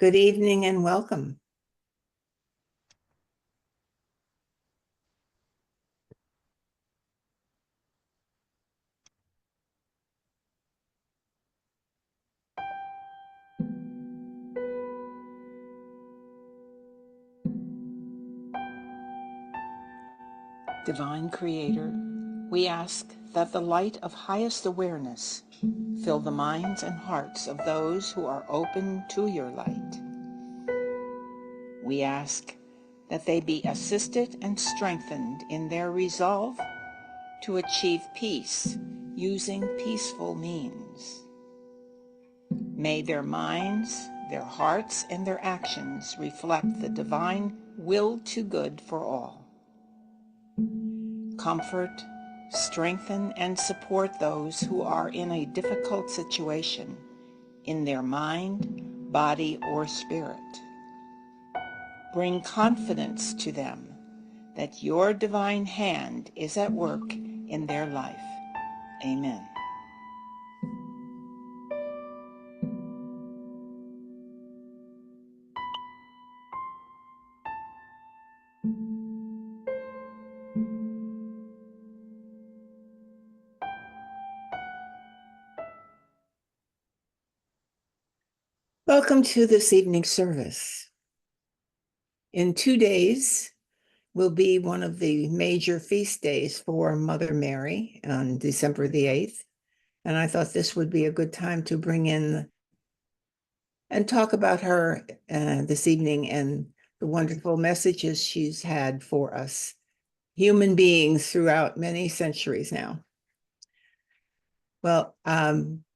Good evening and welcome. Divine Creator, we ask that the light of highest awareness fill the minds and hearts of those who are open to your light. We ask that they be assisted and strengthened in their resolve to achieve peace using peaceful means. May their minds, their hearts, and their actions reflect the divine will to good for all. Comfort, strengthen, and support those who are in a difficult situation in their mind, body, or spirit. Bring confidence to them that your divine hand is at work in their life. Amen. Welcome to this evening service. In 2 days will be one of the major feast days for Mother Mary on December the 8th. And I thought this would be a good time to bring in and talk about her this evening and the wonderful messages she's had for us, human beings throughout many centuries now. Well,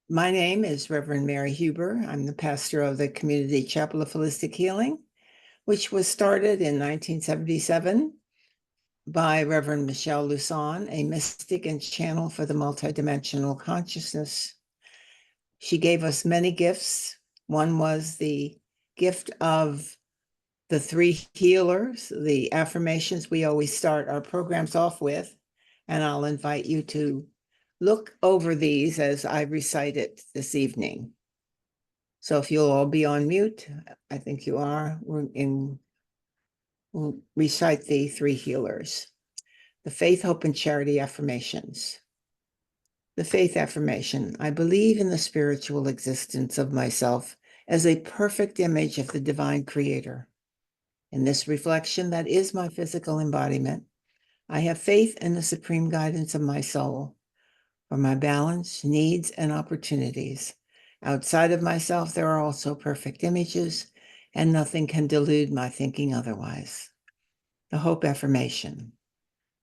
my name is Reverend Mary Huber. I'm the pastor of the Community Chapel of Holistic Healing, which was started in 1977 by Reverend Michelle Luson, a mystic and channel for the multidimensional consciousness. She gave us many gifts. One was the gift of the 3 healers, the affirmations we always start our programs off with, and I'll invite you to look over these as I recite it this evening. So if you'll all be on mute, I think you are, we'll recite the 3 healers. The faith, hope, and charity affirmations. The faith affirmation: I believe in the spiritual existence of myself as a perfect image of the divine creator. In this reflection that is my physical embodiment, I have faith in the supreme guidance of my soul for my balance, needs, and opportunities. Outside of myself, there are also perfect images, and nothing can delude my thinking otherwise. The hope affirmation: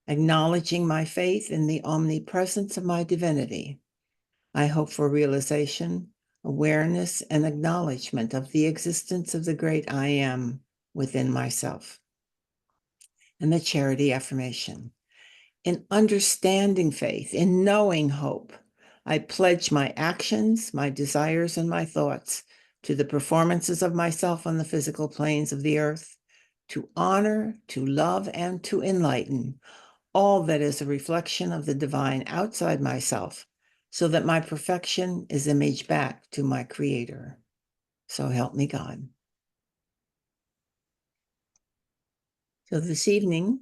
acknowledging my faith in the omnipresence of my divinity, I hope for realization, awareness, and acknowledgement of the existence of the great I am within myself. And the charity affirmation: in understanding faith, in knowing hope, I pledge my actions, my desires, and my thoughts to the performances of myself on the physical planes of the earth, to honor, to love, and to enlighten all that is a reflection of the divine outside myself, so that my perfection is imaged back to my Creator. So help me God. So this evening,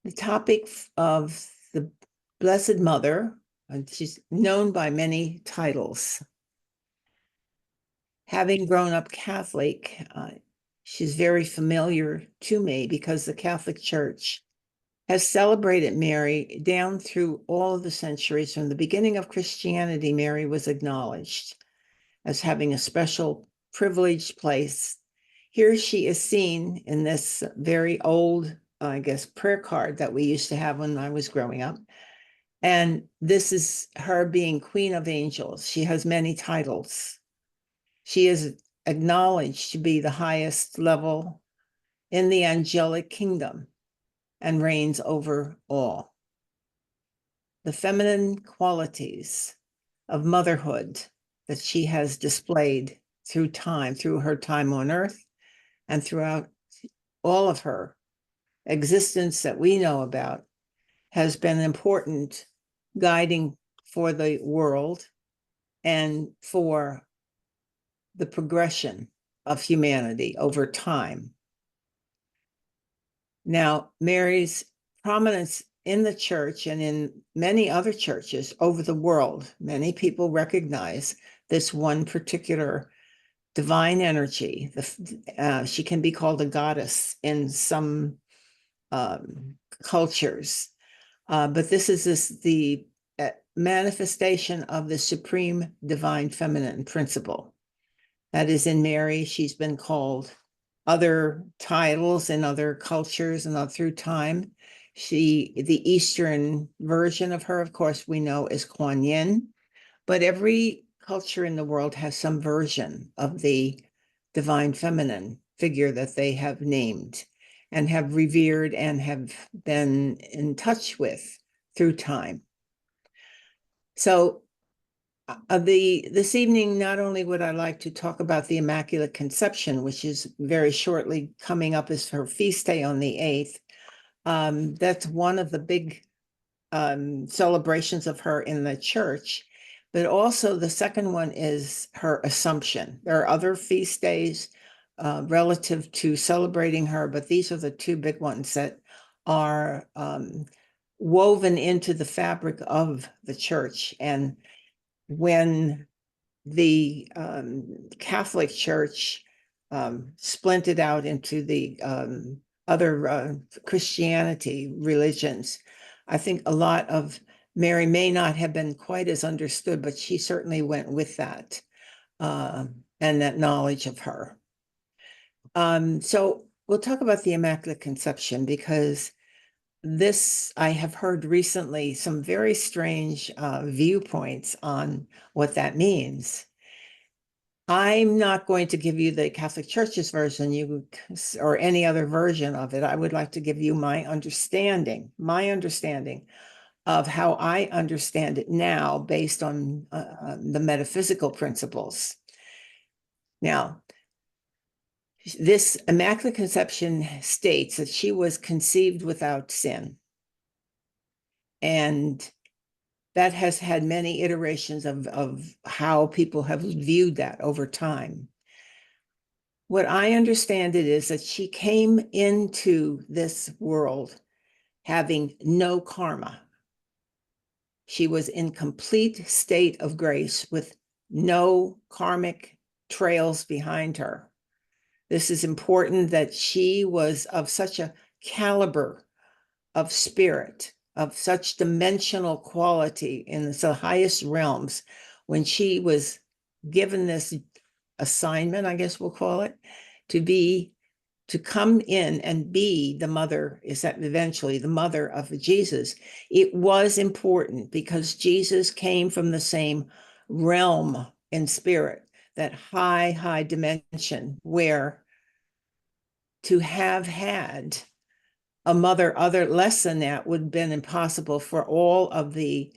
the topic of the Blessed Mother, she's known by many titles. Having grown up Catholic, she's very familiar to me because the Catholic Church has celebrated Mary down through all of the centuries. From the beginning of Christianity, Mary was acknowledged as having a special privileged place. Here she is seen in this very old, I guess, prayer card that we used to have when I was growing up. And this is her being Queen of Angels. She has many titles. She is acknowledged to be the highest level in the angelic kingdom and reigns over all. The feminine qualities of motherhood that she has displayed through time, through her time on earth, and throughout all of her existence that we know about, has been important guiding for the world and for the progression of humanity over time. Now, Mary's prominence in the church and in many other churches over the world, many people recognize this one particular divine energy. She can be called a goddess in some cultures, but this is the manifestation of the supreme divine feminine principle. That is in Mary. She's been called other titles in other cultures and through time. The Eastern version of her, of course, we know is Kuan Yin, but every culture in the world has some version of the divine feminine figure that they have named and have revered and have been in touch with through time. So this evening, not only would I like to talk about the Immaculate Conception, which is very shortly coming up as her feast day on the 8th. That's one of the big celebrations of her in the church, but also the second one is her Assumption. There are other feast days relative to celebrating her, but these are the two big ones that are woven into the fabric of the church. And when the Catholic Church splintered out into the other Christianity religions, I think a lot of Mary may not have been quite as understood, but she certainly went with that and that knowledge of her. So we'll talk about the Immaculate Conception, because this, I have heard recently some very strange viewpoints on what that means. I'm not going to give you the Catholic Church's version, or any other version of it. I would like to give you my understanding of how I understand it now, based on the metaphysical principles. Now, this Immaculate Conception states that she was conceived without sin. And that has had many iterations of how people have viewed that over time. What I understand it is that she came into this world having no karma. She was in complete state of grace with no karmic trails behind her. This is important, that she was of such a caliber of spirit, of such dimensional quality in the highest realms, when she was given this assignment, I guess we'll call it, to come in and be the mother, is that eventually the mother of Jesus. It was important because Jesus came from the same realm in spirit, that high dimension, where to have had a mother less than that would have been impossible for all of the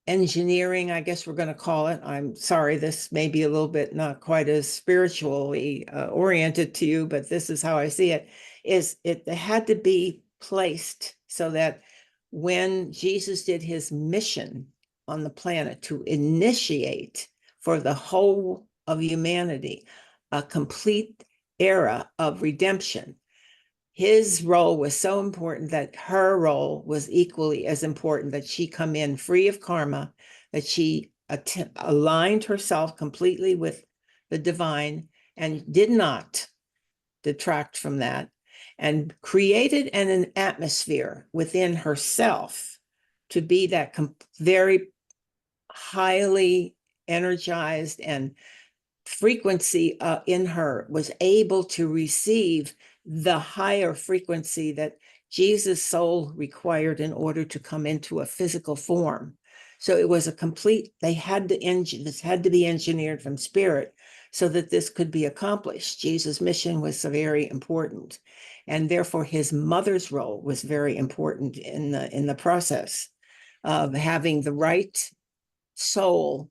engineering, I guess we're going to call it. I'm sorry, this may be a little bit not quite as spiritually oriented to you, but this is how I see it. It had to be placed so that when Jesus did his mission on the planet to initiate for the whole of humanity a complete era of redemption, his role was so important that her role was equally as important, that she come in free of karma, that she aligned herself completely with the divine and did not detract from that, and created an atmosphere within herself to be that very highly energized, and frequency in her was able to receive the higher frequency that Jesus' soul required in order to come into a physical form. So it was a complete, this had to be engineered from spirit so that this could be accomplished. Jesus' mission was very important, and therefore his mother's role was very important in the process of having the right soul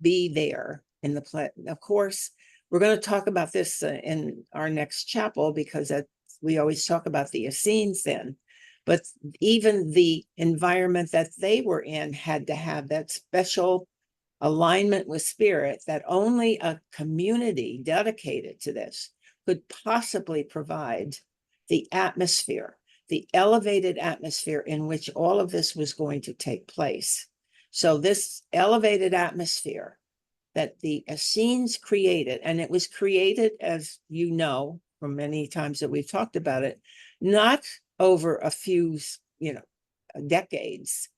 be there in the play. Of course, we're going to talk about this in our next chapel, because we always talk about the Essenes then. But even the environment that they were in had to have that special alignment with spirit, that only a community dedicated to this could possibly provide the atmosphere, the elevated atmosphere in which all of this was going to take place. So this elevated atmosphere that the Essenes created, and it was created, as you know, from many times that we've talked about it, not over a few, decades,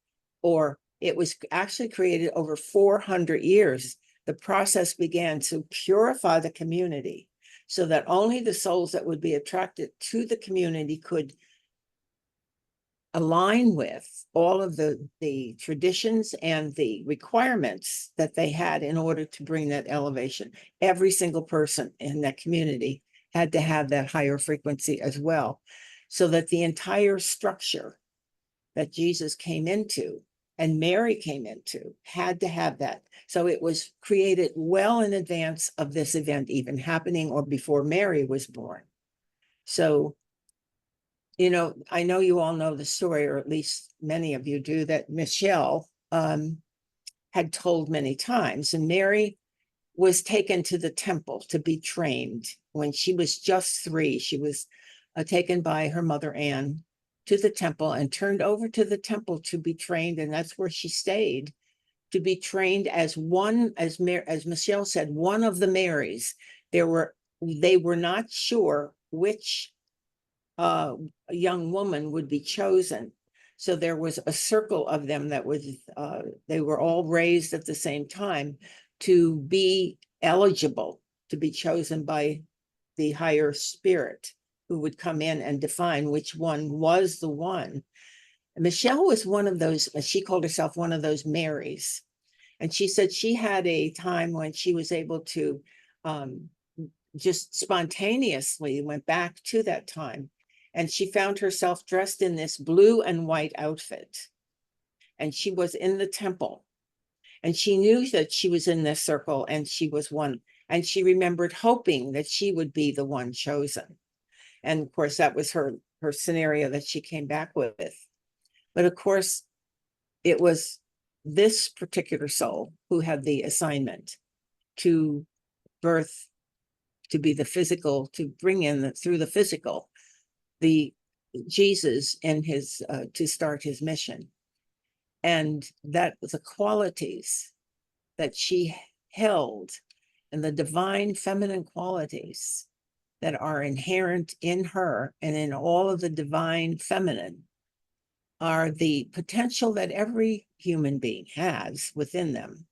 or it was actually created over 400 years. The process began to purify the community so that only the souls that would be attracted to the community could align with all of the traditions and the requirements that they had in order to bring that elevation. Every single person in that community had to have that higher frequency as well, so that the entire structure that Jesus came into and Mary came into had to have that. So it was created well in advance of this event even happening, or before Mary was born. So, I know you all know the story, or at least many of you do, that Michelle had told many times. And Mary was taken to the temple to be trained when she was just 3. She was taken by her mother Anne to the temple and turned over to the temple to be trained. And that's where she stayed, to be trained as one, as Michelle said, one of the Marys. They were not sure which young woman would be chosen. So there was a circle of them that was, they were all raised at the same time to be eligible to be chosen by the higher spirit, who would come in and define which one was the one. And Michelle was one of those, she called herself one of those Marys. And she said she had a time when she was able to just spontaneously went back to that time. And she found herself dressed in this blue and white outfit. And she was in the temple. And she knew that she was in this circle and she was one. And she remembered hoping that she would be the one chosen. And of course, that was her scenario that she came back with. But of course, it was this particular soul who had the assignment to birth, to be the physical, to bring in through the physical, the Jesus in his, to start his mission. And that the qualities that she held, and the divine feminine qualities that are inherent in her and in all of the divine feminine, are the potential that every human being has within them,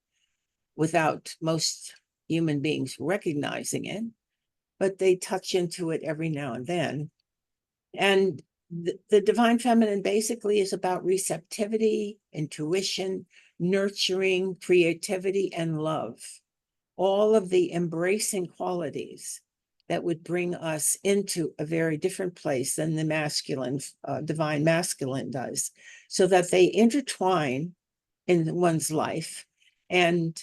without most human beings recognizing it, but they touch into it every now and then. And the divine feminine basically is about receptivity, intuition, nurturing, creativity, and love. All of the embracing qualities that would bring us into a very different place than the masculine, divine masculine does, so that they intertwine in one's life. And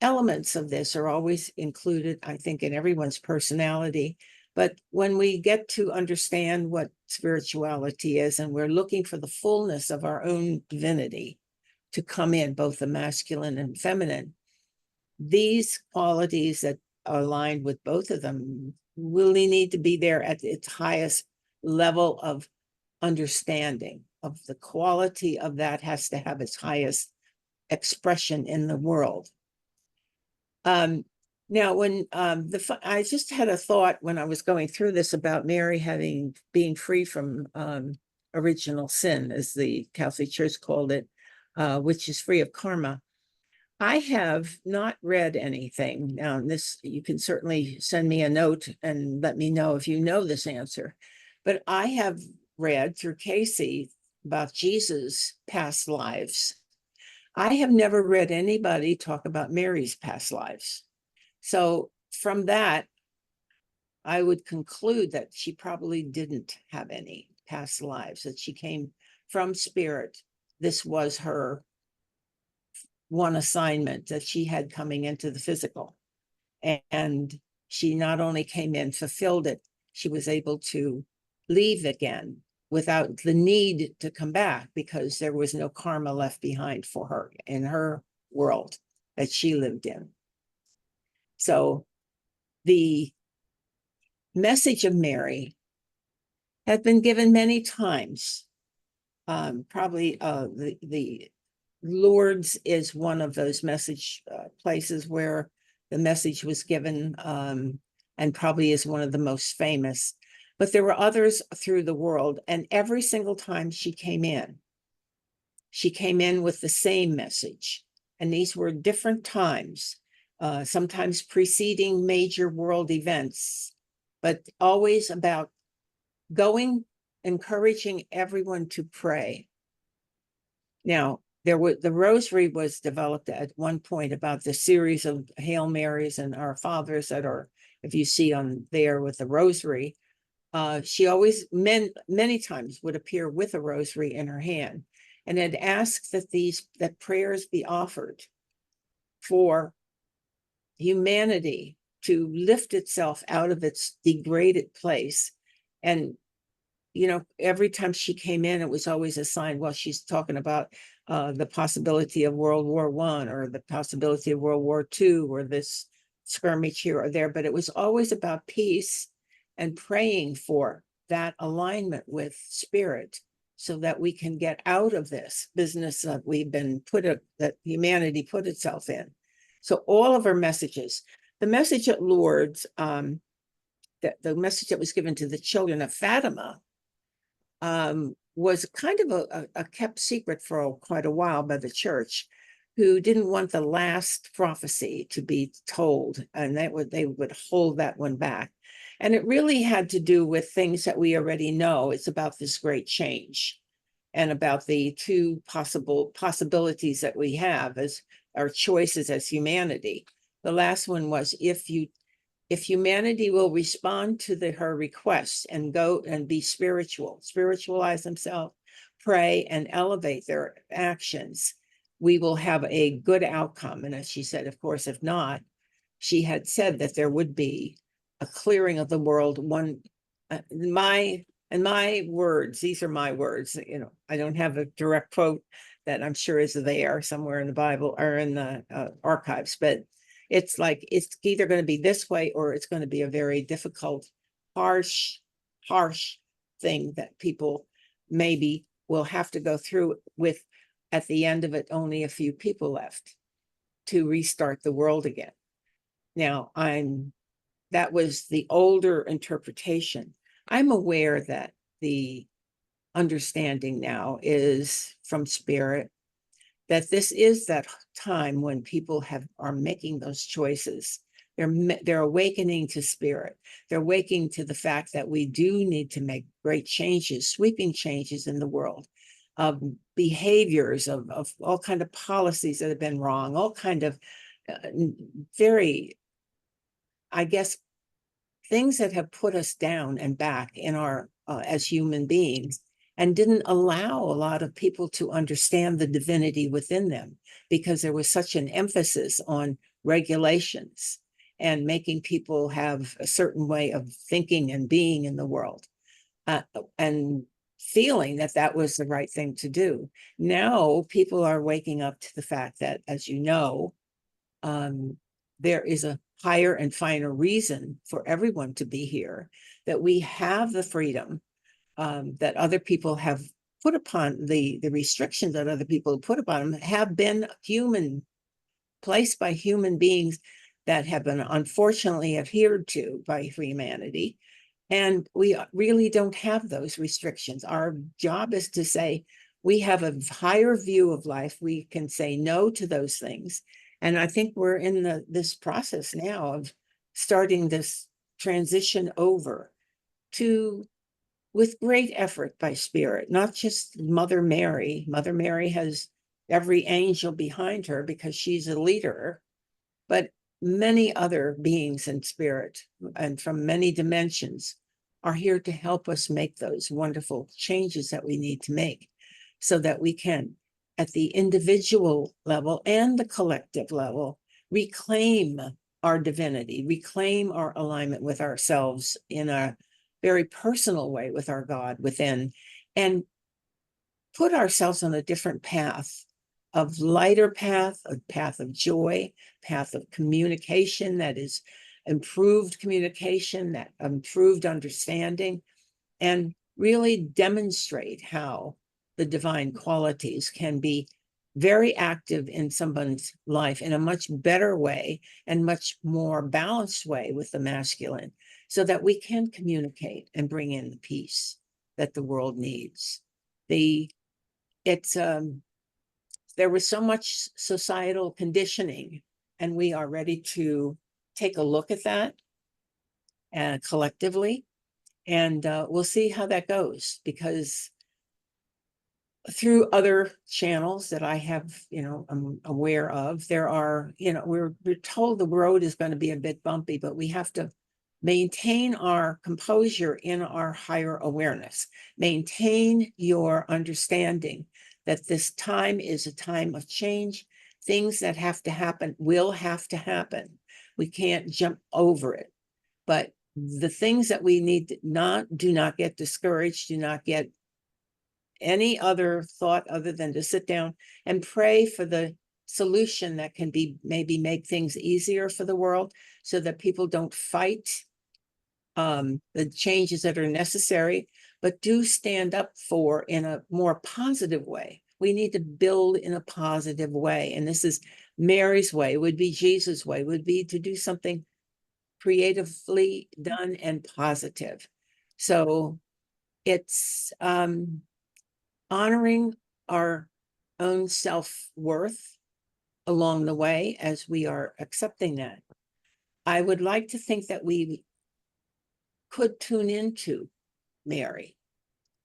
elements of this are always included, I think, in everyone's personality. But when we get to understand what spirituality is, and we're looking for the fullness of our own divinity to come in, both the masculine and feminine, these qualities that are aligned with both of them really need to be there at its highest level of understanding of the quality of that has to have its highest expression in the world. Now, when I just had a thought when I was going through this about Mary being free from original sin, as the Catholic Church called it, which is free of karma. I have not read anything. Now, this, you can certainly send me a note and let me know if you know this answer. But I have read through Casey about Jesus' past lives. I have never read anybody talk about Mary's past lives. So from that, I would conclude that she probably didn't have any past lives, that she came from spirit. This was her one assignment that she had coming into the physical. And she not only came in, fulfilled it, she was able to leave again without the need to come back, because there was no karma left behind for her in her world. that she lived in. So the message of Mary had been given many times. Probably the Lourdes is one of those message places where the message was given, and probably is one of the most famous. But there were others through the world, and every single time she came in with the same message. And these were different times, sometimes preceding major world events, but always about encouraging everyone to pray. Now, the rosary was developed at one point about the series of Hail Marys and Our Fathers that are, if you see on there with the rosary, she always, many times would appear with a rosary in her hand and had asked that prayers be offered for humanity to lift itself out of its degraded place. And every time she came in, it was always a sign. Well, she's talking about the possibility of World War I or the possibility of World War II or this skirmish here or there, but it was always about peace and praying for that alignment with spirit so that we can get out of this business that that humanity put itself in. So all of her messages, the message at Lourdes, the message that was given to the children of Fatima, was kind of a kept secret for quite a while by the church, who didn't want the last prophecy to be told, and they would hold that one back. And it really had to do with things that we already know. It's about this great change and about the two possibilities that we have as our choices as humanity. The last one was if humanity will respond to her requests and go and be spiritualize themselves, pray, and elevate their actions, we will have a good outcome. And as she said, of course, if not, she had said that there would be a clearing of the world. My words, these are my words, I don't have a direct quote that I'm sure is there somewhere in the Bible or in the archives, but it's like, it's either going to be this way or it's going to be a very difficult, harsh thing that people maybe will have to go through with, at the end of it, only a few people left to restart the world again. Now, that was the older interpretation. I'm aware that the understanding now is from spirit, that this is that time when people are making those choices. They're awakening to spirit. They're awakening to the fact that we do need to make great changes, sweeping changes in the world, of behaviors, of all kind of policies that have been wrong, all kind of very, I guess, things that have put us down and back in our as human beings, and didn't allow a lot of people to understand the divinity within them, because there was such an emphasis on regulations and making people have a certain way of thinking and being in the world, and feeling that that was the right thing to do. Now people are waking up to the fact that, as you know, there is a higher and finer reason for everyone to be here, that we have the freedom that other people have put upon, the restrictions that other people have put upon them have been placed by human beings that have been unfortunately adhered to by humanity. And we really don't have those restrictions. Our job is to say, we have a higher view of life. We can say no to those things. And I think we're in this process now of starting this transition over to, with great effort by spirit, not just Mother Mary. Mother Mary has every angel behind her because she's a leader, but many other beings in spirit and from many dimensions are here to help us make those wonderful changes that we need to make, so that we can, at the individual level and the collective level, reclaim our divinity, reclaim our alignment with ourselves in a very personal way with our God within, and put ourselves on a different path of lighter path, a path of joy, path of communication that is improved communication, that improved understanding, and really demonstrate how the divine qualities can be very active in someone's life in a much better way and much more balanced way with the masculine, so that we can communicate and bring in the peace that the world needs. There was so much societal conditioning, and we are ready to take a look at that collectively, and we'll see how that goes, because through other channels that I have, I'm aware of, there are, we're told the road is going to be a bit bumpy, but we have to maintain our composure in our higher awareness, maintain your understanding that this time is a time of change. Things that have to happen will have to happen. We can't jump over it. But the things that we need to do not get discouraged, do not get any other thought other than to sit down and pray for the solution that can be maybe make things easier for the world, so that people don't fight the changes that are necessary, but do stand up for in a more positive way. We need to build in a positive way. And this is Mary's way, would be Jesus' way, would be to do something creatively done and positive. So it's honoring our own self-worth along the way as we are accepting that. I would like to think that we could tune into Mary,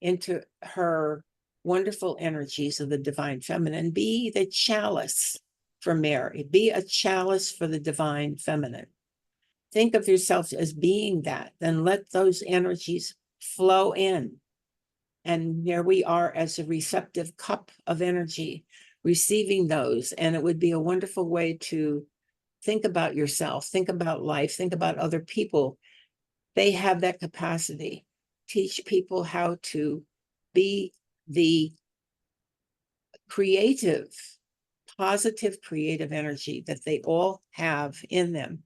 into her wonderful energies of the divine feminine, be the chalice for Mary, be a chalice for the divine feminine. Think of yourself as being that, then let those energies flow in. And there we are as a receptive cup of energy, receiving those. And it would be a wonderful way to think about yourself, think about life, think about other people. They have that capacity. Teach people how to be the creative, positive, creative energy that they all have in them,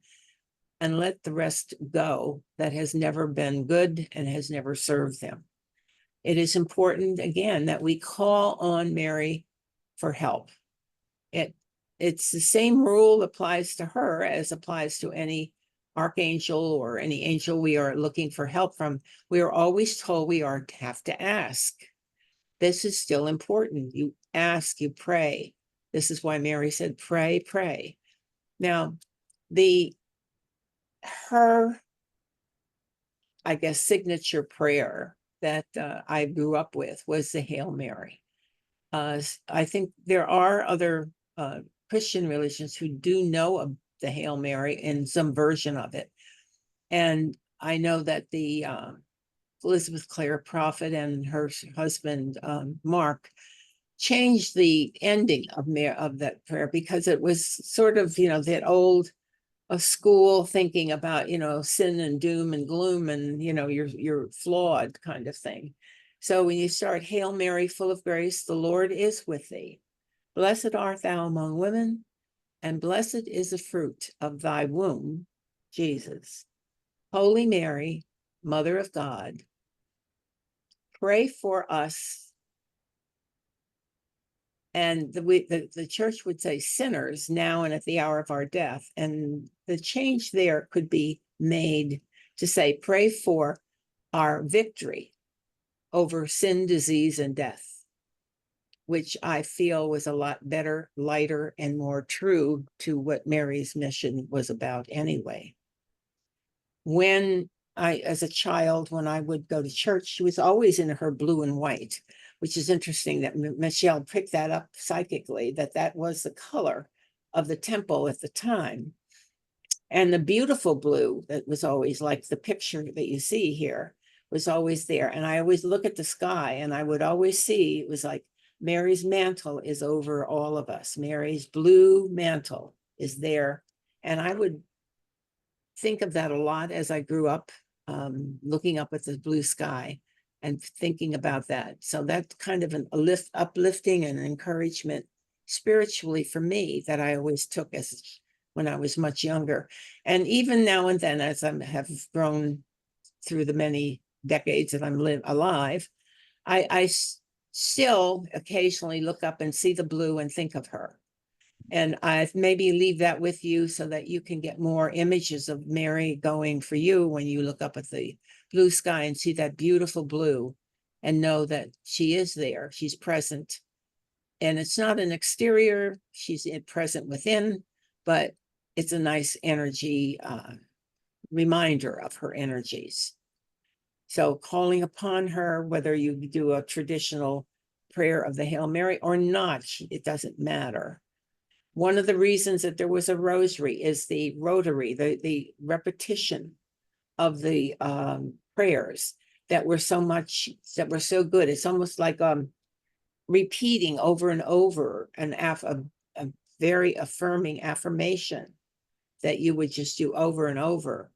and let the rest go that has never been good and has never served them. It is important, again, that we call on Mary for help. It's the same rule applies to her as applies to any archangel or any angel we are looking for help from. We are always told we have to ask. This is still important. You ask, you pray. This is why Mary said, pray, pray. Now, her, I guess, signature prayer that I grew up with was the Hail Mary. I think there are other Christian religions who do know of the Hail Mary in some version of it. And I know that the Elizabeth Clare Prophet and her husband, Mark, changed the ending of that prayer, because it was sort of, that old school thinking about, sin and doom and gloom and, you're flawed kind of thing. So when you start, Hail Mary, full of grace, the Lord is with thee. Blessed art thou among women, and blessed is the fruit of thy womb, Jesus. Holy Mary, Mother of God, pray for us. And the church would say sinners now and at the hour of our death. And the change there could be made to say, pray for our victory over sin, disease, and death, which I feel was a lot better, lighter, and more true to what Mary's mission was about anyway. As a child, when I would go to church, she was always in her blue and white, which is interesting that Michelle picked that up psychically, that was the color of the temple at the time. And the beautiful blue that was always like the picture that you see here was always there. And I always look at the sky and I would always see, it was like Mary's mantle is over all of us. Mary's blue mantle is there. And I would think of that a lot as I grew up, looking up at the blue sky and thinking about that. So that's kind of an uplifting and encouragement spiritually for me that I always took as when I was much younger. And even now and then, as I have grown through the many decades that I'm alive, I still occasionally look up and see the blue and think of her. And I maybe leave that with you so that you can get more images of Mary going for you when you look up at the blue sky and see that beautiful blue and know that she is there, she's present. And it's not an exterior, she's present within, but it's a nice energy reminder of her energies. So calling upon her, whether you do a traditional prayer of the Hail Mary or not, it doesn't matter. One of the reasons that there was a rosary is the rotary, the repetition of the prayers that were so good. It's almost like repeating over and over a very affirming affirmation that you would just do over and over.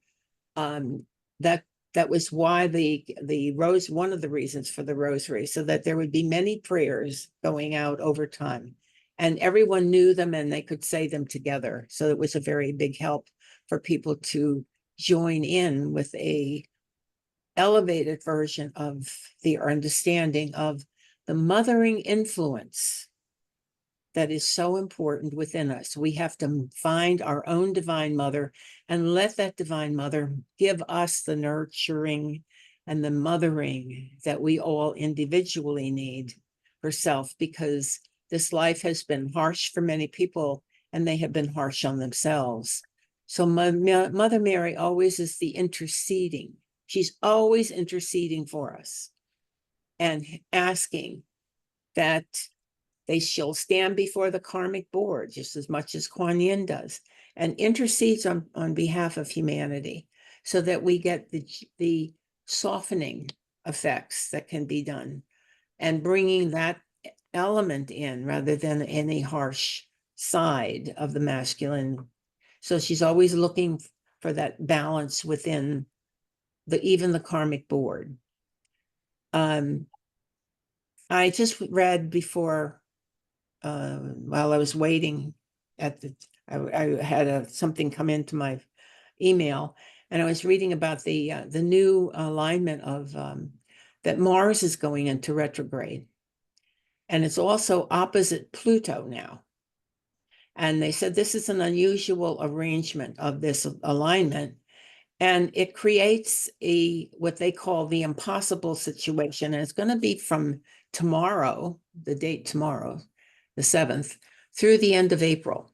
That was why one of the reasons for the rosary, so that there would be many prayers going out over time, and everyone knew them and they could say them together. So it was a very big help for people to join in with a elevated version of their understanding of the mothering influence that is so important within us. We have to find our own divine mother and let that divine mother give us the nurturing and the mothering that we all individually need herself, because this life has been harsh for many people and they have been harsh on themselves. So Mother Mary always is the interceding. She's always interceding for us and asking that she'll stand before the karmic board just as much as Kuan Yin does, and intercedes on behalf of humanity so that we get the softening effects that can be done, and bringing that element in rather than any harsh side of the masculine. So she's always looking for that balance within even the karmic board. I just read before, while I was waiting I had something come into my email, and I was reading about the new alignment of that Mars is going into retrograde, and it's also opposite Pluto now. And they said this is an unusual arrangement of this alignment, and it creates what they call the impossible situation. And it's going to be from tomorrow, the date tomorrow, the 7th, through the end of April.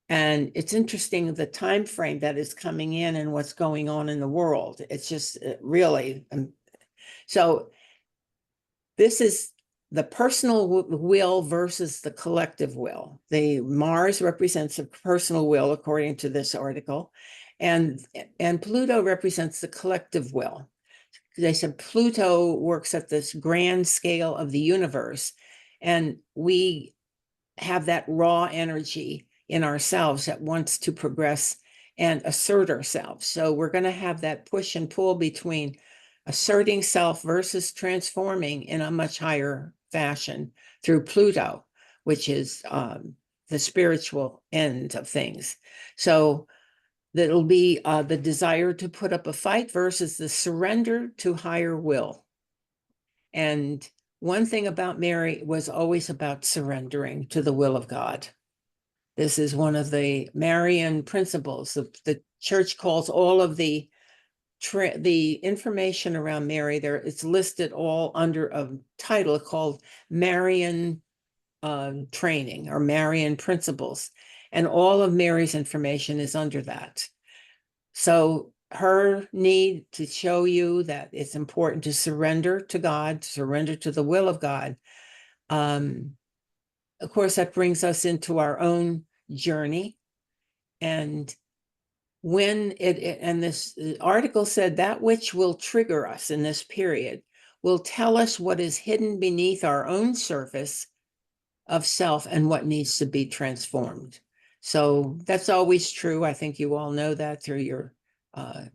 And it's interesting the time frame that is coming in and what's going on in the world. It's just really so this is the personal will versus the collective will. The Mars represents a personal will, according to this article, and Pluto represents the collective will. They said Pluto works at this grand scale of the universe, and we have that raw energy in ourselves that wants to progress and assert ourselves. So we're going to have that push and pull between asserting self versus transforming in a much higher fashion through Pluto, which is the spiritual end of things. So that'll be the desire to put up a fight versus the surrender to higher will. And one thing about Mary was always about surrendering to the will of God. This is one of the Marian principles. The church calls all of the information around Mary there. It's listed all under a title called Marian training or Marian principles. And all of Mary's information is under that. So her need to show you that it's important to surrender to God, surrender to the will of God. Of course, that brings us into our own journey. And when and this article said that which will trigger us in this period will tell us what is hidden beneath our own surface of self and what needs to be transformed. So that's always true. I think you all know that through your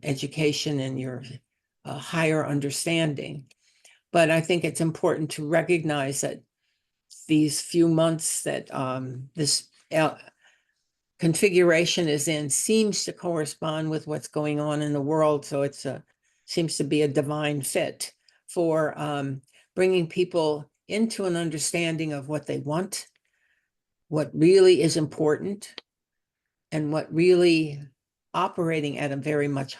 education and your higher understanding. But I think it's important to recognize that these few months that this configuration is in seems to correspond with what's going on in the world. So it's seems to be a divine fit for bringing people into an understanding of what they want, what really is important, and what really operating at a very much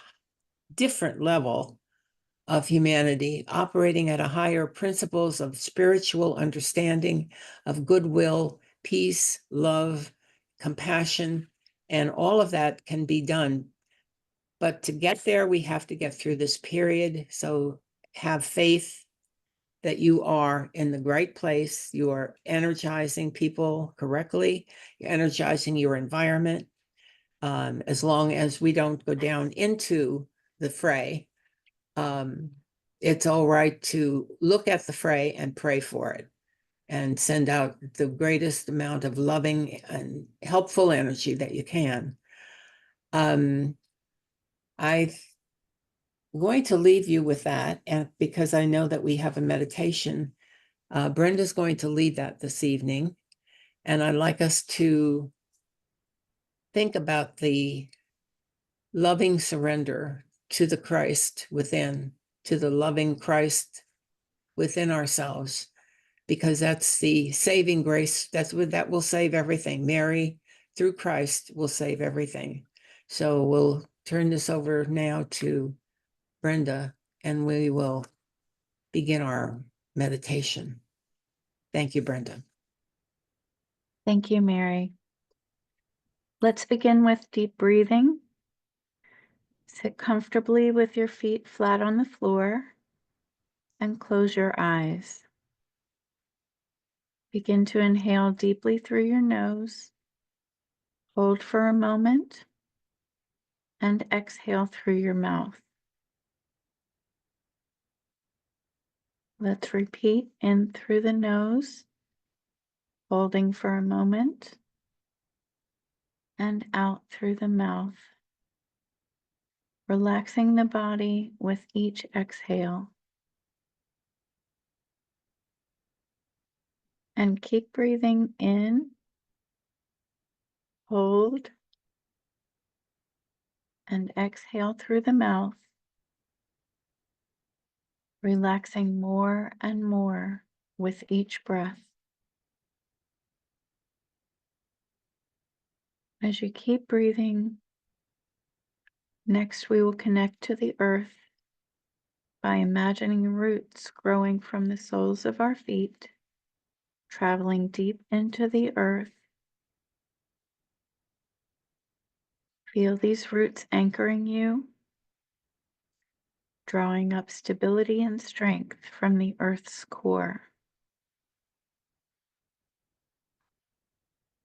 different level of humanity, operating at a higher principles of spiritual understanding, of goodwill, peace, love, compassion, and all of that can be done. But to get there, we have to get through this period. So have faith that you are in the right place. You are energizing people correctly. You're energizing your environment. As long as we don't go down into the fray, it's all right to look at the fray and pray for it and send out the greatest amount of loving and helpful energy that you can. I'm going to leave you with that, and because I know that we have a meditation, Brenda's going to lead that this evening, and I'd like us to think about the loving surrender to the Christ within, to the loving Christ within ourselves, because that's the saving grace. That will save everything. Mary, through Christ, will save everything. So we'll turn this over now to Brenda, and we will begin our meditation. Thank you, Brenda. Thank you, Mary. Let's begin with deep breathing. Sit comfortably with your feet flat on the floor and close your eyes. Begin to inhale deeply through your nose. Hold for a moment and exhale through your mouth. Let's repeat in through the nose, holding for a moment, and out through the mouth, relaxing the body with each exhale. And keep breathing in, hold, and exhale through the mouth, relaxing more and more with each breath. As you keep breathing, next we will connect to the earth by imagining roots growing from the soles of our feet, traveling deep into the earth. Feel these roots anchoring you, drawing up stability and strength from the earth's core.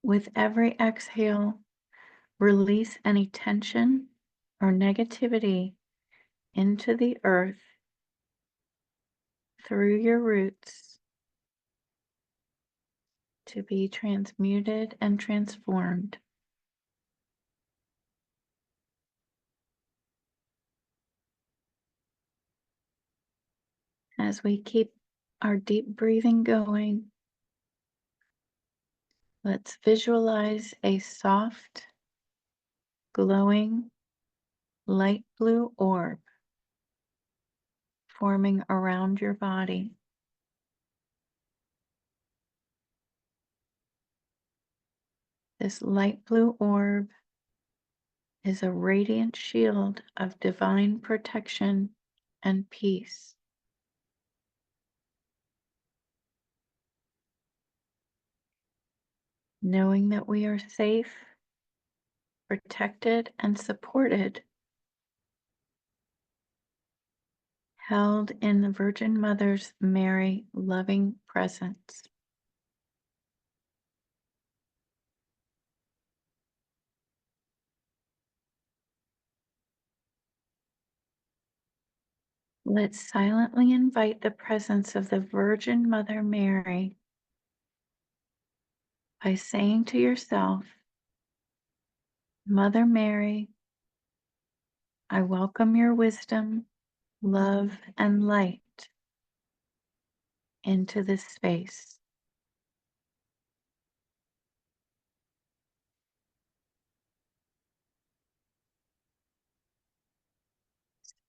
With every exhale, release any tension or negativity into the earth through your roots to be transmuted and transformed. As we keep our deep breathing going, let's visualize a soft, glowing, light blue orb forming around your body. This light blue orb is a radiant shield of divine protection and peace. Knowing that we are safe, protected, and supported, held in the Virgin Mother's Mary loving presence. Let's silently invite the presence of the Virgin Mother Mary by saying to yourself, Mother Mary, I welcome your wisdom, love, and light into this space.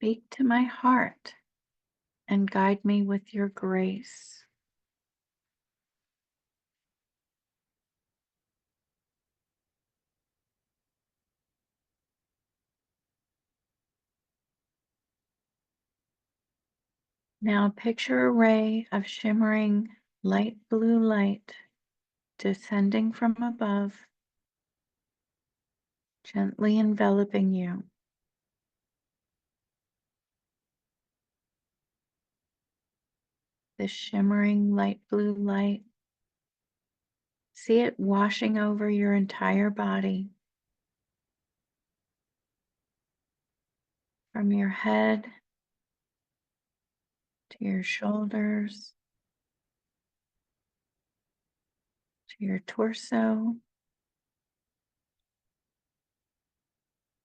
Speak to my heart and guide me with your grace. Now picture a ray of shimmering light blue light descending from above, gently enveloping you. This shimmering light blue light, see it washing over your entire body, from your head to your shoulders, to your torso,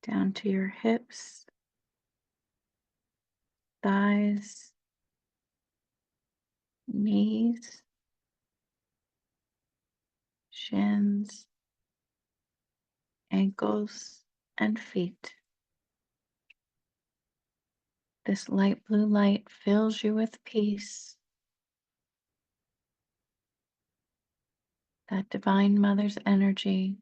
down to your hips, thighs, knees, shins, ankles, and feet. This light blue light fills you with peace. That Divine Mother's energy.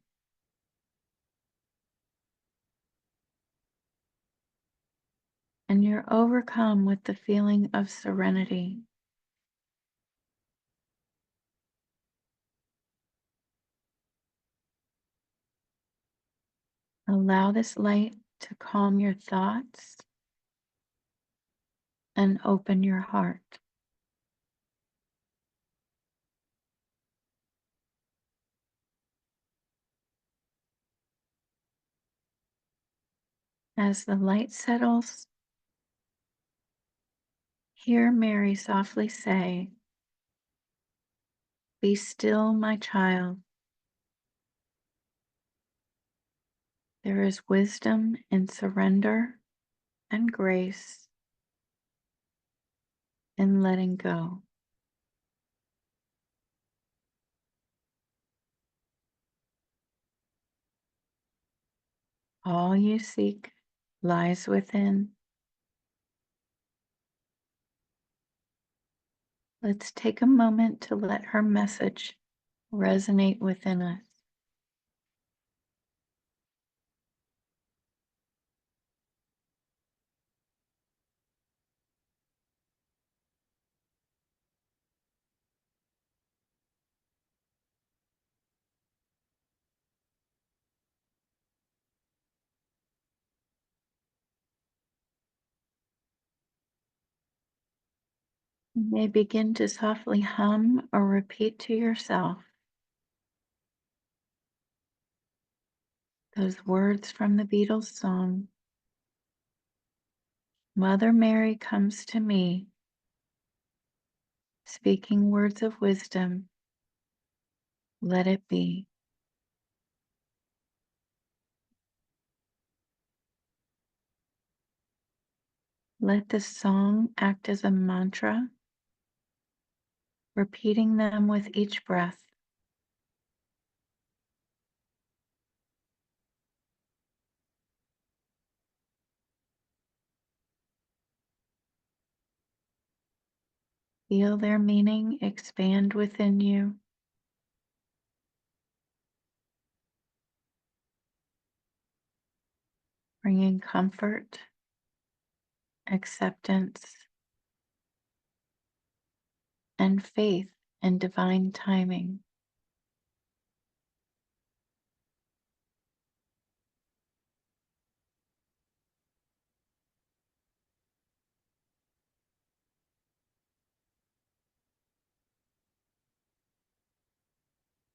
And you're overcome with the feeling of serenity. Allow this light to calm your thoughts and open your heart. As the light settles, hear Mary softly say, "Be still, my child. There is wisdom in surrender and grace in letting go." All you seek lies within. Let's take a moment to let her message resonate within us. You may begin to softly hum or repeat to yourself those words from the Beatles song, "Mother Mary comes to me, speaking words of wisdom, let it be." Let this song act as a mantra, repeating them with each breath. Feel their meaning expand within you, bringing comfort, acceptance, and faith in divine timing.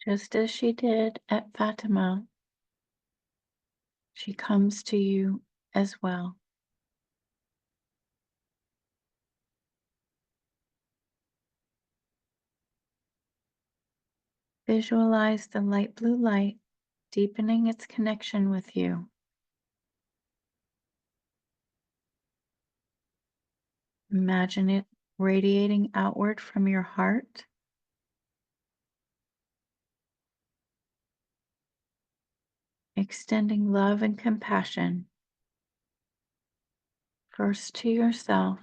Just as she did at Fatima, she comes to you as well. Visualize the light blue light deepening its connection with you. Imagine it radiating outward from your heart, extending love and compassion first to yourself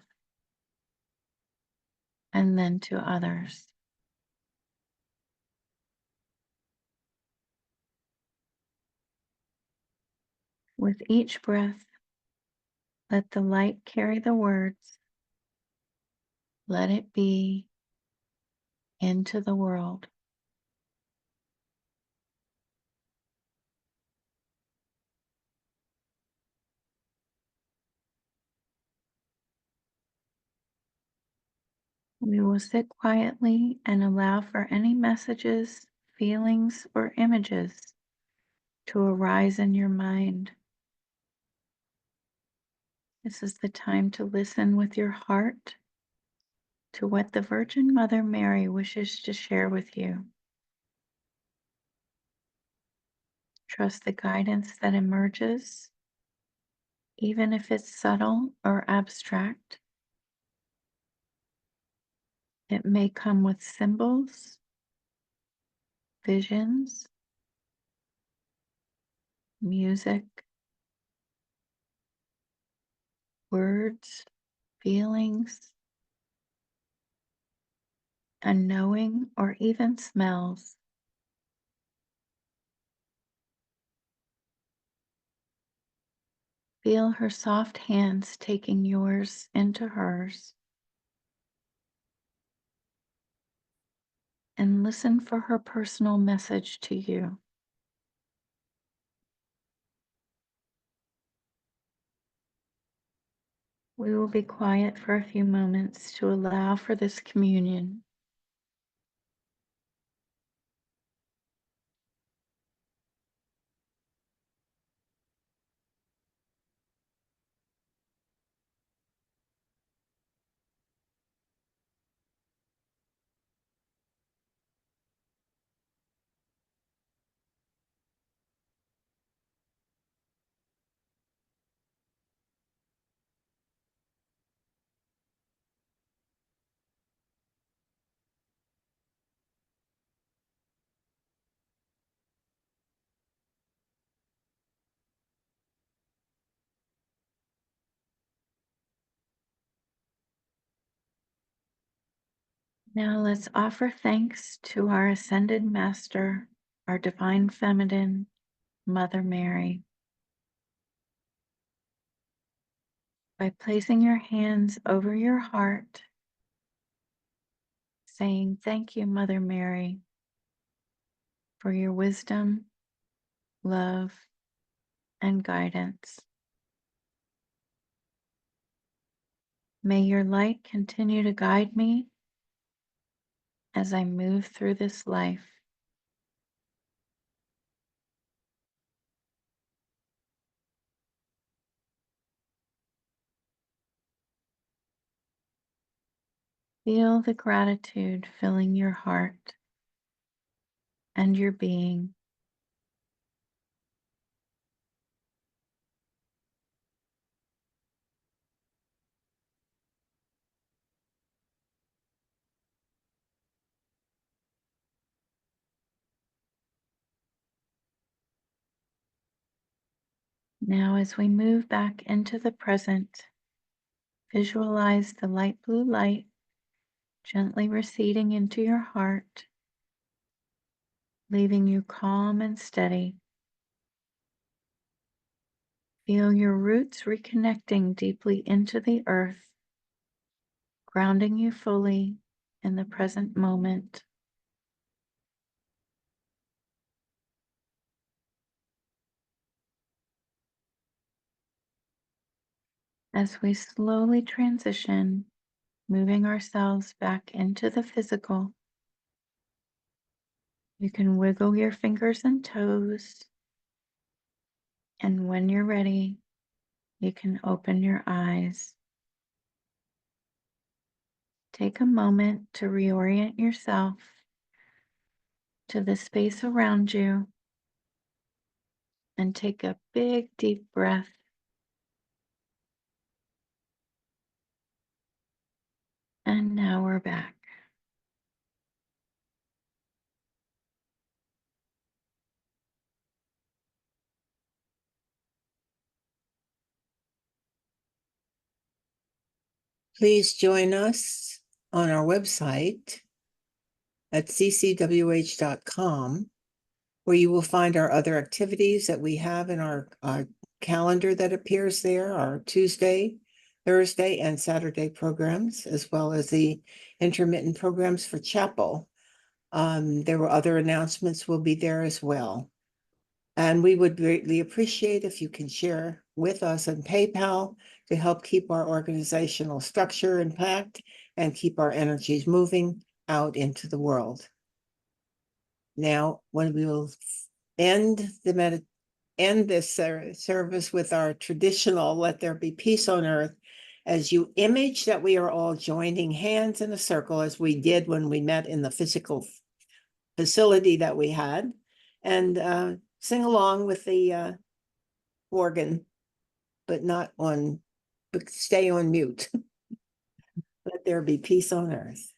and then to others. With each breath, let the light carry the words, "Let it be," into the world. We will sit quietly and allow for any messages, feelings, or images to arise in your mind. This is the time to listen with your heart to what the Virgin Mother Mary wishes to share with you. Trust the guidance that emerges, even if it's subtle or abstract. It may come with symbols, visions, music, words, feelings, a knowing, or even smells. Feel her soft hands taking yours into hers, and listen for her personal message to you. We will be quiet for a few moments to allow for this communion. Now let's offer thanks to our Ascended Master, our Divine Feminine, Mother Mary, by placing your hands over your heart, saying, "Thank you, Mother Mary, for your wisdom, love, and guidance. May your light continue to guide me as I move through this life." Feel the gratitude filling your heart and your being. Now, as we move back into the present, visualize the light blue light gently receding into your heart, leaving you calm and steady. Feel your roots reconnecting deeply into the earth, grounding you fully in the present moment. As we slowly transition, moving ourselves back into the physical, you can wiggle your fingers and toes, and when you're ready, you can open your eyes. Take a moment to reorient yourself to the space around you and take a big deep breath. And now we're back. Please join us on our website at ccwh.com, where you will find our other activities that we have in our calendar that appears there, our Tuesday, Thursday, and Saturday programs, as well as the intermittent programs for chapel. There were other announcements will be there as well. And we would greatly appreciate if you can share with us on PayPal to help keep our organizational structure intact and keep our energies moving out into the world. Now, when we will end this service with our traditional "Let there be peace on earth," as you image that we are all joining hands in a circle, as we did when we met in the physical facility that we had, and sing along with the organ, but stay on mute. Let there be peace on earth.